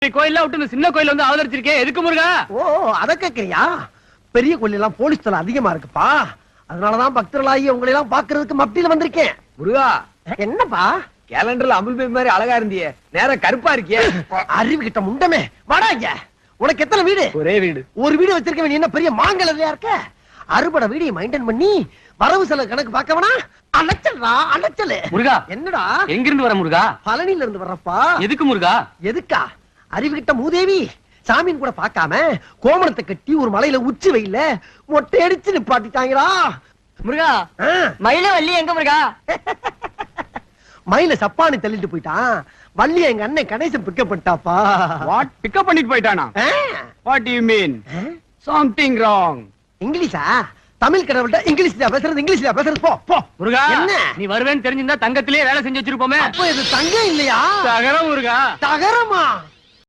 பெரிய கோயில்ல விட்டு சின்ன கோயில வந்து அவதரிச்சிருக்கேன். எதுக்கு முருகா? ஓ, அத கேக்குறியா? பெரிய கோயில் எல்லாம் போலீஸ் தலை அதிகமா இருக்குப்பா. அதனாலதான் பக்தர்களாகி உங்களை எல்லாம் பாக்குறதுக்கு மப்டியில வந்திருக்கேன். முருகா, என்னப்பா கேலண்டர்ல அமுல் பேபி மாதிரி அழகா இருந்தியே, நேரம் கருப்பா இருக்கியே. அறிவு கிட்ட முண்டமே, வாடா இங்க. உனக்கு எத்தனை வீடு? ஒரே வீடு. ஒரு வீடு வச்சிருக்க, நீ என்ன பெரிய மாங்கல்லையா இருக்க? அறுபட வீடியை மெயின்டைன் பண்ணி வரவு செலவு கணக்கு பார்க்கவனா? அலைச்சல்டா, அலைச்சல். முருகா, என்னடா? எங்க இருந்து வர முருகா? பழனில இருந்து வர்றப்பா. எதுக்கு முருகா? எதுக்கா? அறிவு கிட்ட மூதேவி சாமியின் கூட பார்க்காம கோமணத்தை கட்டி ஒரு மலையில உச்சி வெயில மொட்டை அடிச்சு நிப்பாட்டிட்டாங்களா? முருகா, மயில வள்ளி எங்க முருகா? மயில சப்பானி தள்ளிட்டு போயிட்டான். வள்ளி எங்க அண்ணன் கணேசன் பிக்கப் பண்ணிட்டாப்பா. வாட், பிக்கப் பண்ணிட்டு போயிட்டானா? What do you mean? Something wrong. இங்கிலீஷா? தமிழ் கடவுள்கிட்ட இங்கிலீஷ்ல பேசுறது, இங்கிலீஷ்ல பேசுறது. போ போ. முருகா, என்ன நீ வருவேன்னு தெரிஞ்சிருந்தா தங்கத்திலேயே வேலை செஞ்சு வச்சிருப்போமே. அப்போ இது தங்கம் இல்லையா? தகரம் முருகா. தகரமா?